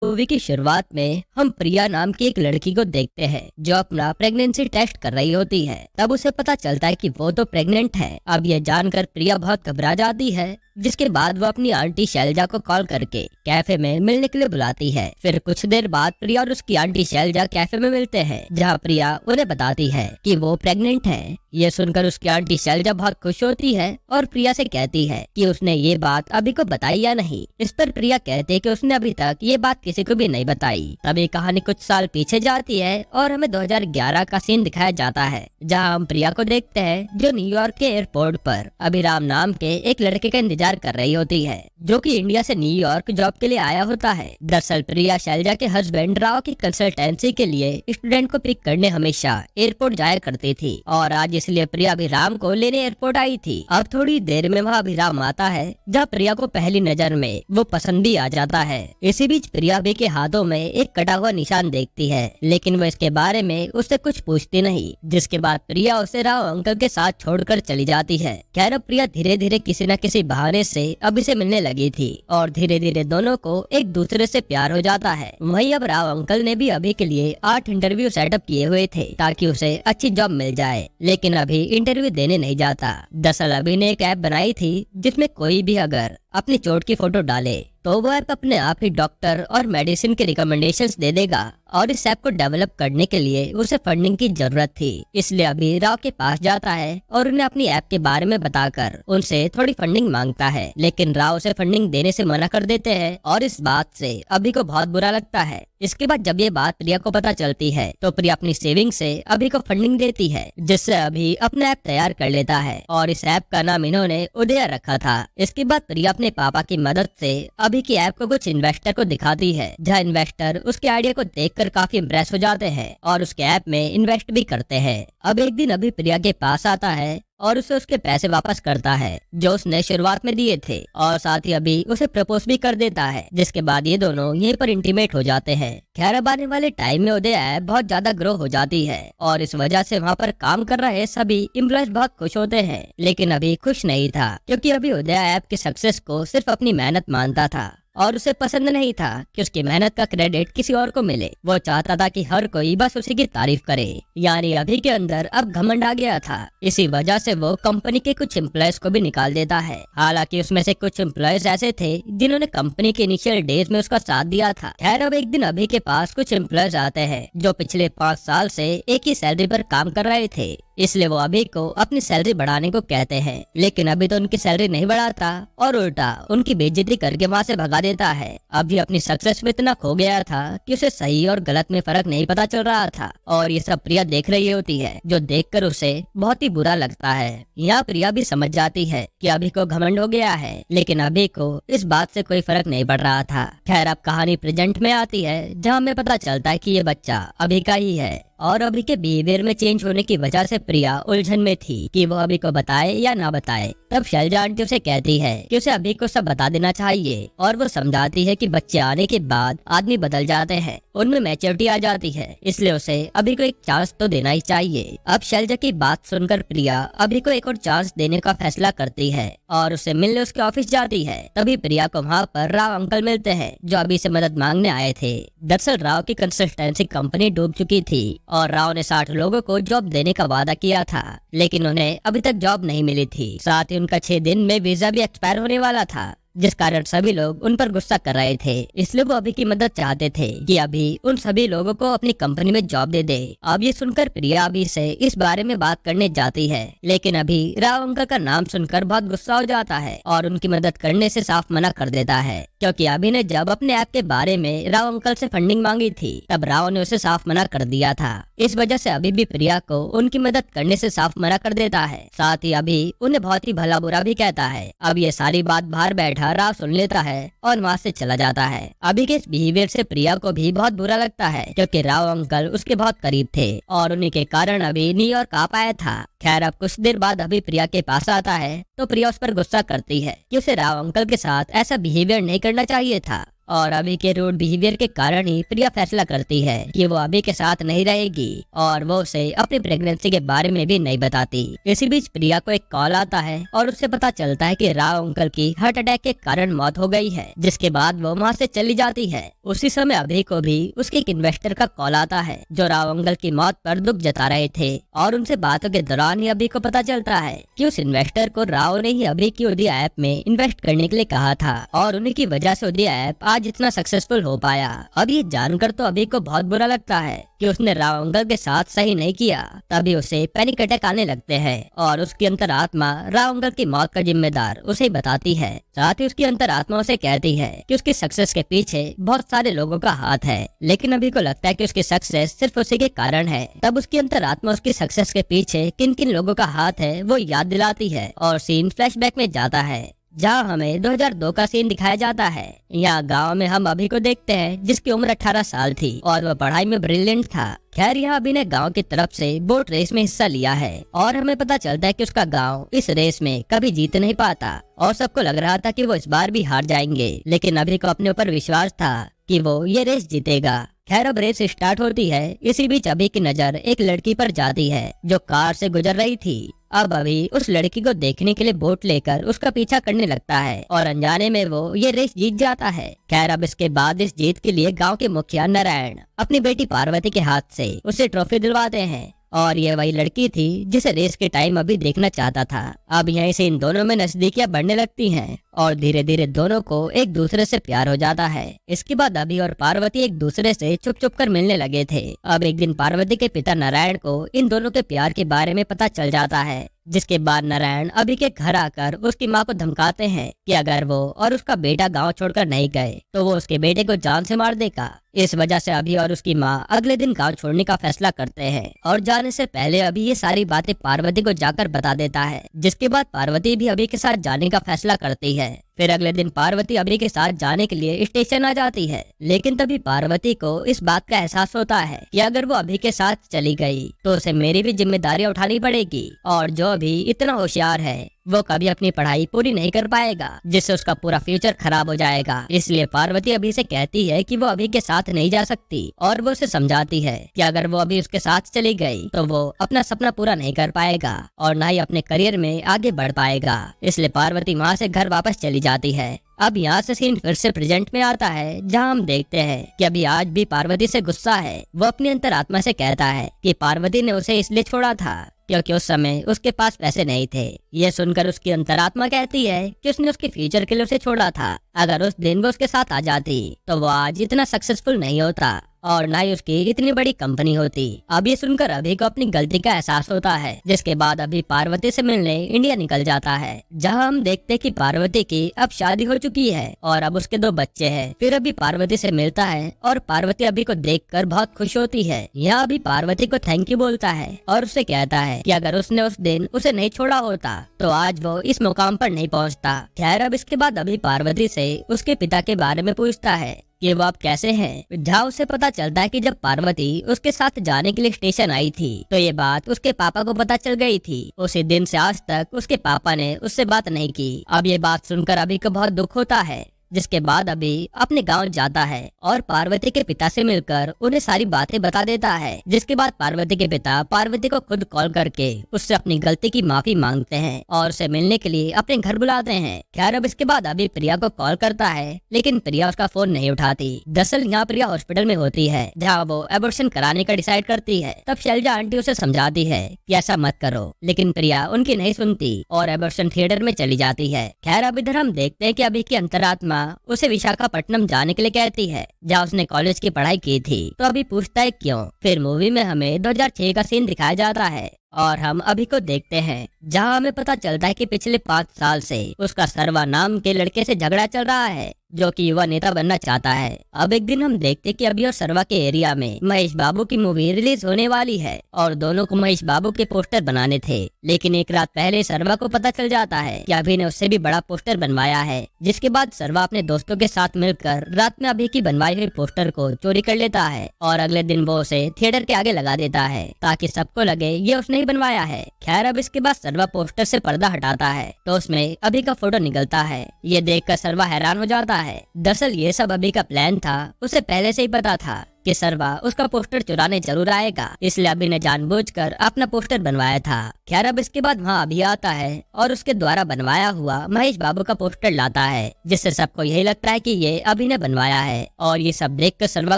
Movie की शुरुआत में हम प्रिया नाम की एक लड़की को देखते हैं जो अपना प्रेगनेंसी टेस्ट कर रही होती है। तब उसे पता चलता है कि वो तो प्रेग्नेंट है। अब ये जानकर प्रिया बहुत घबरा जाती है, जिसके बाद वो अपनी आंटी शैलजा को कॉल करके कैफे में मिलने के लिए बुलाती है। फिर कुछ देर बाद प्रिया और उसकी आंटी शैलजा कैफे में मिलते हैं, जहाँ प्रिया उन्हें बताती है कि वो प्रेग्नेंट है। ये सुनकर उसकी आंटी शैलजा बहुत खुश होती है और प्रिया से कहती है कि उसने ये बात अभी को बताई या नहीं। इस पर प्रिया कहती है कि उसने अभी तक ये बात किसी को भी नहीं बताई। तभी कहानी कुछ साल पीछे जाती है और हमें 2011 का सीन दिखाया जाता है, जहाँ हम प्रिया को देखते हैं जो न्यूयॉर्क के एयरपोर्ट पर अभिराम नाम के एक लड़के का इंतजार कर रही होती है, जो कि इंडिया से न्यूयॉर्क जॉब के लिए आया होता है। दरअसल प्रिया शैलजा के हस्बैंड राव की कंसल्टेंसी के लिए स्टूडेंट को पिक करने हमेशा एयरपोर्ट जाया करती थी, और आज इसलिए प्रिया अभिराम को लेने एयरपोर्ट आई थी। अब थोड़ी देर में वहाँ अभिराम आता है, जहाँ प्रिया को पहली नजर में वो पसंद भी आ जाता है। इसी बीच प्रिया भी के हाथों में एक कटा हुआ निशान देखती है, लेकिन वो इसके बारे में उससे कुछ पूछती नहीं, जिसके बाद प्रिया उसे राव अंकल के साथ छोड़कर चली जाती है। खैर अब प्रिया धीरे धीरे किसी न किसी बहाने से अभी से मिलने लगी थी और धीरे धीरे दोनों को एक दूसरे से प्यार हो जाता है। वहीं अब राव अंकल ने भी अभी के लिए 8 इंटरव्यू सेटअप किए हुए थे ताकि उसे अच्छी जॉब मिल जाए, लेकिन अभी इंटरव्यू देने नहीं जाता। दरअसल अभी ने एक ऐप बनाई थी जिसमें कोई भी अगर अपनी चोट की फोटो डाले तो वो ऐप अपने आप ही डॉक्टर और मेडिसिन के रिकमेंडेशंस दे देगा, और इस ऐप को डेवलप करने के लिए उसे फंडिंग की जरूरत थी। इसलिए अभी राव के पास जाता है और उन्हें अपनी ऐप के बारे में बताकर उनसे थोड़ी फंडिंग मांगता है, लेकिन राव उसे फंडिंग देने से मना कर देते हैं और इस बात से अभी को बहुत बुरा लगता है। इसके बाद जब ये बात प्रिया को पता चलती है तो प्रिया अपनी सेविंग से अभी को फंडिंग देती है, जिससे अभी अपना ऐप तैयार कर लेता है और इस ऐप का नाम इन्होंने उदय रखा था। इसके बाद प्रिया अपने पापा की मदद से अभी की ऐप को कुछ इन्वेस्टर को दिखाती है, जहाँ इन्वेस्टर उसके आइडिया को देखकर काफी इम्प्रेस हो जाते हैं और उसके ऐप में इन्वेस्ट भी करते हैं। अब एक दिन अभी प्रिया के पास आता है और उसे उसके पैसे वापस करता है जो उसने शुरुआत में दिए थे, और साथ ही अभी उसे प्रपोज भी कर देता है, जिसके बाद ये दोनों यहीं पर इंटीमेट हो जाते हैं। खैर अब आने वाले टाइम में उदय ऐप बहुत ज्यादा ग्रो हो जाती है और इस वजह से वहाँ पर काम कर रहे सभी एम्प्लॉयज बहुत खुश होते हैं, लेकिन अभी खुश नहीं था क्योंकि अभी उदय ऐप की सक्सेस को सिर्फ अपनी मेहनत मानता था और उसे पसंद नहीं था कि उसकी मेहनत का क्रेडिट किसी और को मिले। वो चाहता था कि हर कोई बस उसी की तारीफ करे, यानी अभी के अंदर अब घमंड आ गया था। इसी वजह से वो कंपनी के कुछ एम्प्लॉयज को भी निकाल देता है। हालांकि उसमें से कुछ एम्प्लॉयज ऐसे थे जिन्होंने कंपनी के इनिशियल डेज में उसका साथ दिया था। खैर अब एक दिन अभी के पास कुछ एम्प्लॉयज आते हैं जो पिछले 5 साल से एक ही सैलरी पर काम कर रहे थे, इसलिए वो अभी को अपनी सैलरी बढ़ाने को कहते हैं, लेकिन अभी तो उनकी सैलरी नहीं बढ़ाता और उल्टा उनकी बेइज्जती करके वहाँ से भगा देता है। अभी अपनी सक्सेस में इतना खो गया था कि उसे सही और गलत में फर्क नहीं पता चल रहा था, और ये सब प्रिया देख रही होती है, जो देखकर उसे बहुत ही बुरा लगता है। यहाँ प्रिया भी समझ जाती है कि अभी को घमंड हो गया है, लेकिन अभी को इस बात से कोई फर्क नहीं पड़ रहा था। खैर अब कहानी प्रेजेंट में आती है, जहाँ हमें पता चलता है कि ये बच्चा अभी का ही है, और अभी के बिहेवियर में चेंज होने की वजह से प्रिया उलझन में थी कि वो अभी को बताए या ना बताए। तब शैलजा आंटी उसे कहती है कि उसे अभी को सब बता देना चाहिए, और वो समझाती है कि बच्चे आने के बाद आदमी बदल जाते हैं, उनमें मैच्योरिटी आ जाती है, इसलिए उसे अभी को एक चांस तो देना ही चाहिए। अब शैलजा की बात सुनकर प्रिया अभी को एक और चांस देने का फैसला करती है और उसे मिलने उसके ऑफिस जाती है। तभी प्रिया को वहाँ पर राव अंकल मिलते हैं जो अभी से मदद मांगने आए थे। दरअसल राव की कंसल्टेंसी कंपनी डूब चुकी थी और राव ने 60 लोगों को जॉब देने का वादा किया था, लेकिन उन्हें अभी तक जॉब नहीं मिली थी। साथ ही उनका 6 दिन में वीजा भी एक्सपायर होने वाला था, जिस कारण सभी लोग उन पर गुस्सा कर रहे थे। इसलिए वो अभी की मदद चाहते थे कि अभी उन सभी लोगों को अपनी कंपनी में जॉब दे दे। अब ये सुनकर प्रिया अभी से इस बारे में बात करने जाती है, लेकिन अभी राव अंकल का नाम सुनकर बहुत गुस्सा हो जाता है और उनकी मदद करने से साफ मना कर देता है, क्योंकि अभी ने जब अपने ऐप के बारे में राव अंकल से फंडिंग मांगी थी तब राव ने उसे साफ मना कर दिया था। इस वजह से अभी भी प्रिया को उनकी मदद करने से साफ मना कर देता है। साथ ही अभी उन्हें बहुत ही भला बुरा भी कहता है। अब ये सारी बात बाहर बैठा राव सुन लेता है और वहाँ से चला जाता है। अभी के इस बिहेवियर से प्रिया को भी बहुत बुरा लगता है, क्योंकि राव अंकल उसके बहुत करीब थे और उन्हीं के कारण अभी न्यूयॉर्क आ पाया था। खैर अब कुछ देर बाद अभी प्रिया के पास आता है तो प्रिया उस पर गुस्सा करती है कि उसे राव अंकल के साथ ऐसा बिहेवियर नहीं करना चाहिए था और अभी के रूड बिहेवियर के कारण ही प्रिया फैसला करती है कि वो अभी के साथ नहीं रहेगी और वो उसे अपनी प्रेगनेंसी के बारे में भी नहीं बताती। इसी बीच प्रिया को एक कॉल आता है और उससे पता चलता है कि राव अंकल की हार्ट अटैक के कारण मौत हो गई है, जिसके बाद वो वहाँ से चली जाती है। उसी समय अभी को भी उसके एक इन्वेस्टर का कॉल आता है जो राव अंकल की मौत पर दुख जता रहे थे और उनसे बातों के दौरान ही अभी को पता चलता है कि उस इन्वेस्टर को राव ने ही अभी की उदय ऐप में इन्वेस्ट करने के लिए कहा था और उन्हीं की वजह से उदय ऐप आज इतना सक्सेसफुल हो पाया। अब ये जानकर तो अभी को बहुत बुरा लगता है कि उसने राव अंकल के साथ सही नहीं किया। तभी उसे पैनिक अटैक आने लगते हैं और उसकी अंतरात्मा राव अंकल की मौत का जिम्मेदार उसे बताती है। साथ ही उसकी अंतरात्मा उसे कहती है कि उसकी सक्सेस के पीछे बहुत सारे लोगों का हाथ है, लेकिन अभी को लगता है कि उसकी सक्सेस सिर्फ उसी के कारण है। तब उसकी अंतरात्मा उसकी सक्सेस के पीछे किन किन लोगों का हाथ है वो याद दिलाती है और सीन फ्लैशबैक में जाता है जहाँ हमें 2002 का सीन दिखाया जाता है। यहाँ गांव में हम अभी को देखते हैं जिसकी उम्र 18 साल थी और वह पढ़ाई में ब्रिलियंट था। खैर यहाँ अभी ने गांव की तरफ से बोट रेस में हिस्सा लिया है और हमें पता चलता है कि उसका गांव इस रेस में कभी जीत नहीं पाता और सबको लग रहा था कि वो इस बार भी हार जाएंगे, लेकिन अभी को अपने ऊपर विश्वास था कि वो ये रेस जीतेगा। खैर अब रेस स्टार्ट होती है। इसी बीच अभी की नजर एक लड़की पर जाती है जो कार से गुजर रही थी। अब अभी उस लड़की को देखने के लिए बोट लेकर उसका पीछा करने लगता है और अनजाने में वो ये रेस जीत जाता है। खैर अब इसके बाद इस जीत के लिए गांव के मुखिया नारायण अपनी बेटी पार्वती के हाथ से उसे ट्रॉफी दिलवाते हैं और ये वही लड़की थी जिसे रेस के टाइम अभी देखना चाहता था। अब यहीं से इन दोनों में नजदीकियां बढ़ने लगती हैं और धीरे धीरे दोनों को एक दूसरे से प्यार हो जाता है। इसके बाद अभी और पार्वती एक दूसरे से छुप छुप कर मिलने लगे थे। अब एक दिन पार्वती के पिता नारायण को इन दोनों के प्यार के बारे में पता चल जाता है, जिसके बाद नारायण अभी के घर आकर उसकी माँ को धमकाते हैं कि अगर वो और उसका बेटा गांव छोड़कर नहीं गए तो वो उसके बेटे को जान से मार देगा। इस वजह से अभी और उसकी माँ अगले दिन गांव छोड़ने का फैसला करते हैं और जाने से पहले अभी ये सारी बातें पार्वती को जाकर बता देता है, जिसके बाद पार्वती भी अभी के साथ जाने का फैसला करती है। फिर अगले दिन पार्वती अभी के साथ जाने के लिए स्टेशन आ जाती है, लेकिन तभी पार्वती को इस बात का एहसास होता है कि अगर वो अभी के साथ चली गई तो उसे मेरी भी जिम्मेदारियां उठानी पड़ेगी और जो अभी इतना होशियार है वो कभी अपनी पढ़ाई पूरी नहीं कर पाएगा, जिससे उसका पूरा फ्यूचर खराब हो जाएगा। इसलिए पार्वती अभी से कहती है कि वो अभी के साथ नहीं जा सकती और वो उसे समझाती है कि अगर वो अभी उसके साथ चली गई तो वो अपना सपना पूरा नहीं कर पाएगा और न ही अपने करियर में आगे बढ़ पाएगा। इसलिए पार्वती वहाँ से घर वापस चली जाती है। अब यहाँ से सीन फिर से प्रेजेंट में आता है जहाँ हम देखते हैं कि अभी आज भी पार्वती से गुस्सा है। वो अपनी अंतरात्मा से कहता है कि पार्वती ने उसे इसलिए छोड़ा था क्योंकि उस समय उसके पास पैसे नहीं थे। ये सुनकर उसकी अंतरात्मा कहती है कि उसने उसके फ्यूचर के लिए उसे छोड़ा था। अगर उस दिन वो उसके साथ आ जाती तो वो आज इतना सक्सेसफुल नहीं होता और ना ही उसकी इतनी बड़ी कंपनी होती। अब ये सुनकर अभी को अपनी गलती का एहसास होता है, जिसके बाद अभी पार्वती से मिलने इंडिया निकल जाता है, जहां हम देखते हैं कि पार्वती की अब शादी हो चुकी है और अब उसके 2 बच्चे हैं। फिर अभी पार्वती से मिलता है और पार्वती अभी को देखकर बहुत खुश होती है। यह अभी पार्वती को थैंक यू बोलता है और उससे कहता है कि अगर उसने उस दिन उसे नहीं छोड़ा होता तो आज वो इस मुकाम पर नहीं पहुंचता। खैर अब इसके बाद अभी पार्वती से उसके पिता के बारे में पूछता है कि वो आप कैसे हैं, जहाँ उसे पता चलता है कि जब पार्वती उसके साथ जाने के लिए स्टेशन आई थी तो ये बात उसके पापा को पता चल गई थी। उसी दिन से आज तक उसके पापा ने उससे बात नहीं की। अब ये बात सुनकर अभी को बहुत दुख होता है, जिसके बाद अभी अपने गांव जाता है और पार्वती के पिता से मिलकर उन्हें सारी बातें बता देता है। जिसके बाद पार्वती के पिता पार्वती को खुद कॉल करके उससे अपनी गलती की माफी मांगते हैं और उसे मिलने के लिए अपने घर बुलाते हैं। खैर अब इसके बाद अभी प्रिया को कॉल करता है, लेकिन प्रिया उसका फोन नहीं उठाती। दरअसल यहाँ प्रिया हॉस्पिटल में होती है जहाँ वो एबॉर्शन कराने का डिसाइड करती है। तब शैलजा आंटी उसे समझाती है कि ऐसा मत करो, लेकिन प्रिया उनकी नहीं सुनती और एबॉर्शन थिएटर में चली जाती है। खैर अब इधर हम देखते हैं कि अभी की अंतरात्मा उसे विशाखापट्टनम जाने के लिए कहती है जहाँ उसने कॉलेज की पढ़ाई की थी। तो अभी पूछता है क्यों। फिर मूवी में हमें 2006 का सीन दिखाया जाता है और हम अभी को देखते हैं जहाँ हमें पता चलता है कि पिछले 5 साल से उसका सर्वा नाम के लड़के से झगड़ा चल रहा है जो कि युवा नेता बनना चाहता है। अब एक दिन हम देखते कि अभी और सर्वा के एरिया में महेश बाबू की मूवी रिलीज होने वाली है और दोनों को महेश बाबू के पोस्टर बनाने थे, लेकिन एक रात पहले सर्वा को पता चल जाता है कि अभी ने उससे भी बड़ा पोस्टर बनवाया है। जिसके बाद सर्वा अपने दोस्तों के साथ मिलकर रात में अभी की बनवाई हुई पोस्टर को चोरी कर लेता है और अगले दिन वो उसे थिएटर के आगे लगा देता है ताकि सबको लगे ये उसने ही बनवाया है। खैर अब इसके बाद सर्वा सर्वा पोस्टर से पर्दा हटाता है तो उसमें अभी का फोटो निकलता है। ये देखकर सर्वा हैरान हो जाता है। दरअसल ये सब अभी का प्लान था, उसे पहले से ही पता था कि सर्वा उसका पोस्टर चुराने जरूर आएगा, इसलिए अभी ने जानबूझकर अपना पोस्टर बनवाया था। खैर अब इसके बाद वहाँ अभी आता है और उसके द्वारा बनवाया हुआ महेश बाबू का पोस्टर लाता है, जिससे सबको यही लगता है कि ये अभी ने बनवाया है और ये सब देखकर सर्वा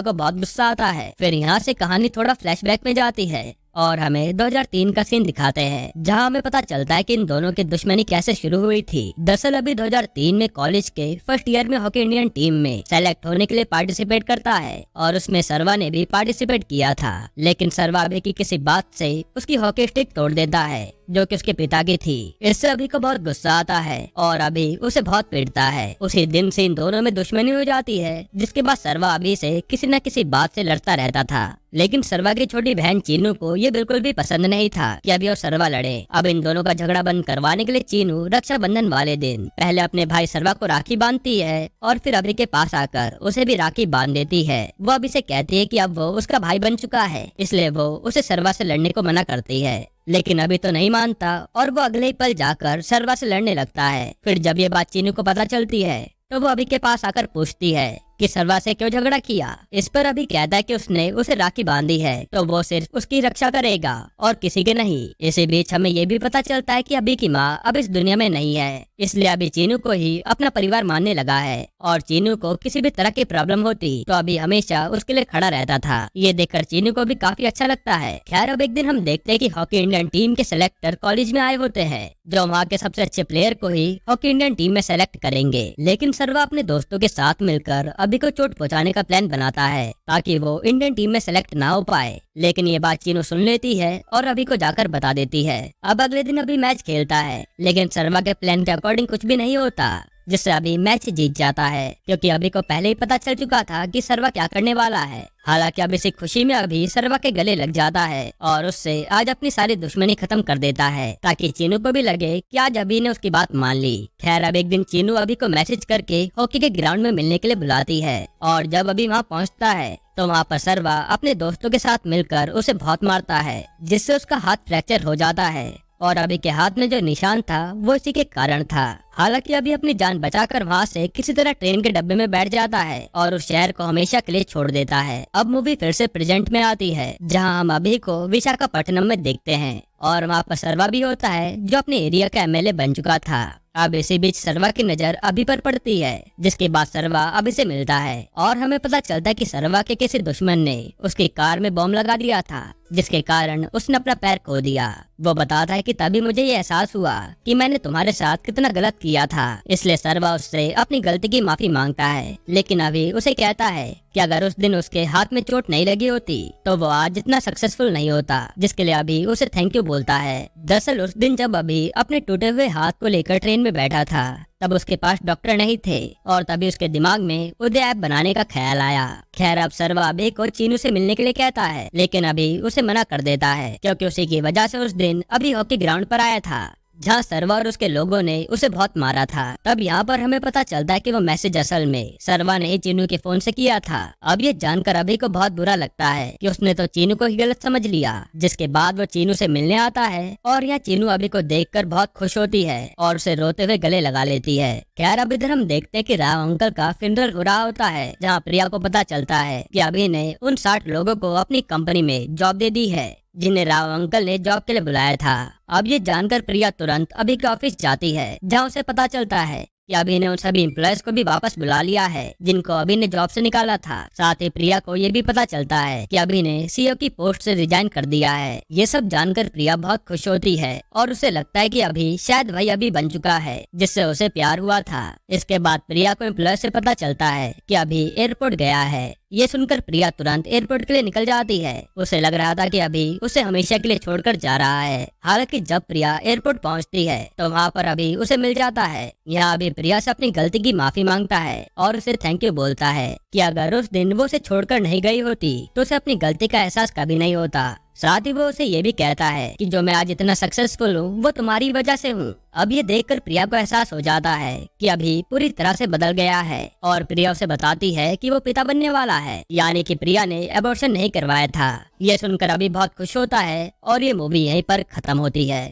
को बहुत गुस्सा आता है। फिर यहाँ से कहानी थोड़ा फ्लैशबैक में जाती है और हमें 2003 का सीन दिखाते हैं, जहां हमें पता चलता है कि इन दोनों की दुश्मनी कैसे शुरू हुई थी। दरअसल अभी 2003 में कॉलेज के फर्स्ट ईयर में हॉकी इंडियन टीम में सेलेक्ट होने के लिए पार्टिसिपेट करता है और उसमें सर्वा ने भी पार्टिसिपेट किया था, लेकिन सर्वा अभी की किसी बात से उसकी हॉकी स्टिक तोड़ देता है जो कि उसके पिता की थी। इससे अभी को बहुत गुस्सा आता है और अभी उसे बहुत पीटता है। उसी दिन से इन दोनों में दुश्मनी हो जाती है, जिसके बाद सर्वा अभी से किसी न किसी बात से लड़ता रहता था। लेकिन सर्वा की छोटी बहन चीनू को ये बिल्कुल भी पसंद नहीं था कि अभी और सर्वा लड़े। अब इन दोनों का झगड़ा बंद करवाने के लिए चीनू रक्षाबंधन वाले दिन पहले अपने भाई सर्वा को राखी बांधती है और फिर अभी के पास आकर उसे भी राखी बांध देती है। वो अभी से कहती है कि अब वो उसका भाई बन चुका है, इसलिए वो उसे सर्वा से लड़ने को मना करती है, लेकिन अभी तो नहीं मानता और वो अगले ही पल जाकर सर्वा से लड़ने लगता है। फिर जब ये बात चीनू को पता चलती है तो वो अभी के पास आकर पूछती है कि सर्वा से क्यों झगड़ा किया। इस पर अभी कहता है कि उसने उसे राखी बांधी है तो वो सिर्फ उसकी रक्षा करेगा और किसी के नहीं। इसी बीच हमें ये भी पता चलता है कि अभी की माँ अब इस दुनिया में नहीं है, इसलिए अभी चीनू को ही अपना परिवार मानने लगा है और चीनू को किसी भी तरह की प्रॉब्लम होती तो अभी हमेशा उसके लिए खड़ा रहता था। ये देखकर चीनू को भी काफी अच्छा लगता है। खैर अब एक दिन हम देखते हैं कि हॉकी इंडियन टीम के सिलेक्टर कॉलेज में आए होते हैं, जो वहाँ के सबसे अच्छे प्लेयर को ही हॉकी इंडियन टीम में सेलेक्ट करेंगे। लेकिन सर्वा अपने दोस्तों के साथ मिलकर अभी को चोट पहुंचाने का प्लान बनाता है ताकि वो इंडियन टीम में सेलेक्ट ना हो पाए, लेकिन ये बात चीनू सुन लेती है और अभी को जाकर बता देती है। अब अगले दिन अभी मैच खेलता है, लेकिन सर्वा के प्लान के अकॉर्डिंग कुछ भी नहीं होता, जिससे अभी मैच जीत जाता है, क्योंकि अभी को पहले ही पता चल चुका था कि सर्वा क्या करने वाला है। हालांकि अब इसी खुशी में अभी सर्वा के गले लग जाता है और उससे आज अपनी सारी दुश्मनी खत्म कर देता है, ताकि चीनू को भी लगे कि आज अभी ने उसकी बात मान ली। खैर अब एक दिन चीनू अभी को मैसेज करके हॉकी के ग्राउंड में मिलने के लिए बुलाती है और जब अभी वहाँ पहुँचता है तो वहाँ पर सर्वा अपने दोस्तों के साथ मिलकर उसे बहुत मारता है, जिससे उसका हाथ फ्रैक्चर हो जाता है और अभी के हाथ में जो निशान था वो इसी के कारण था। हालांकि अभी अपनी जान बचाकर वहाँ से किसी तरह ट्रेन के डब्बे में बैठ जाता है और उस शहर को हमेशा के लिए छोड़ देता है। अब मूवी फिर से प्रेजेंट में आती है, जहाँ हम अभी को विशाखापट्टनम में देखते हैं और वहाँ पर सर्वा भी होता है, जो अपने एरिया का एमएलए बन चुका था। अब इसी बीच सर्वा की नजर अभी पर पड़ती है, जिसके बाद सर्वा अभी से मिलता है और हमें पता चलता है कि सर्वा के किसी दुश्मन ने उसकी कार में बॉम्ब लगा दिया था, जिसके कारण उसने अपना पैर खो दिया। वो बताता है कि तभी मुझे ये एहसास हुआ कि मैंने तुम्हारे साथ कितना गलत किया था, इसलिए सर्वा उससे अपनी गलती की माफी मांगता है। लेकिन अभी उसे कहता है कि अगर उस दिन उसके हाथ में चोट नहीं लगी होती तो वो आज जितना सक्सेसफुल नहीं होता, जिसके लिए अभी उसे थैंक यू बोलता है। दरअसल उस दिन जब अभी अपने टूटे हुए हाथ को लेकर ट्रेन में बैठा था तब उसके पास डॉक्टर नहीं थे और तभी उसके दिमाग में उदय ऐप बनाने का ख्याल आया। खैर अब सर्वा अभी को चीनू से मिलने के लिए कहता है, लेकिन अभी उसे मना कर देता है, क्योंकि उसी की वजह से उस दिन अभी हॉकी ग्राउंड पर आया था, जहाँ सर्वा और उसके लोगों ने उसे बहुत मारा था। तब यहाँ पर हमें पता चलता है कि वो मैसेज असल में सर्वा ने चीनू के फोन से किया था। अब ये जानकर अभी को बहुत बुरा लगता है कि उसने तो चीनू को ही गलत समझ लिया, जिसके बाद वो चीनू से मिलने आता है और यहाँ चीनू अभी को देखकर बहुत खुश होती है और उसे रोते हुए गले लगा लेती है। खैर अब इधर हम देखते हैं कि राव अंकल का फ्यूनरल हो रहा होता है, जहाँ प्रिया को पता चलता है कि अभी ने उन 60 लोगों को अपनी कंपनी में जॉब दे दी है, जिन्हें राव अंकल ने जॉब के लिए बुलाया था। अब ये जानकर प्रिया तुरंत अभी के ऑफिस जाती है, जहाँ उसे पता चलता है कि अभी ने उन सभी एम्प्लॉयज को भी वापस बुला लिया है जिनको अभी ने जॉब से निकाला था। साथ ही प्रिया को ये भी पता चलता है कि अभी ने सीईओ की पोस्ट से रिजाइन कर दिया है। ये सब जानकर प्रिया बहुत खुश होती है और उसे लगता है कि अभी शायद वही अभी बन चुका है जिससे उसे प्यार हुआ था। इसके बाद प्रिया को एम्प्लॉय से पता चलता है कि अभी एयरपोर्ट गया है। ये सुनकर प्रिया तुरंत एयरपोर्ट के लिए निकल जाती है। उसे लग रहा था कि अभी उसे हमेशा के लिए छोड़कर जा रहा है। हालांकि जब प्रिया एयरपोर्ट पहुंचती है तो वहाँ पर अभी उसे मिल जाता है। यहाँ अभी प्रिया से अपनी गलती की माफी मांगता है और उसे थैंक यू बोलता है कि अगर उस दिन वो उसे छोड़कर नहीं गई होती तो उसे अपनी गलती का एहसास कभी नहीं होता। साथ ही वो उसे ये भी कहता है कि जो मैं आज इतना सक्सेसफुल हूँ वो तुम्हारी वजह से हूँ। अब ये देखकर प्रिया को एहसास हो जाता है कि अभी पूरी तरह से बदल गया है और प्रिया उसे बताती है कि वो पिता बनने वाला है, यानी कि प्रिया ने एबॉर्शन नहीं करवाया था। ये सुनकर अभी बहुत खुश होता है और ये मूवी यहीं पर खत्म होती है।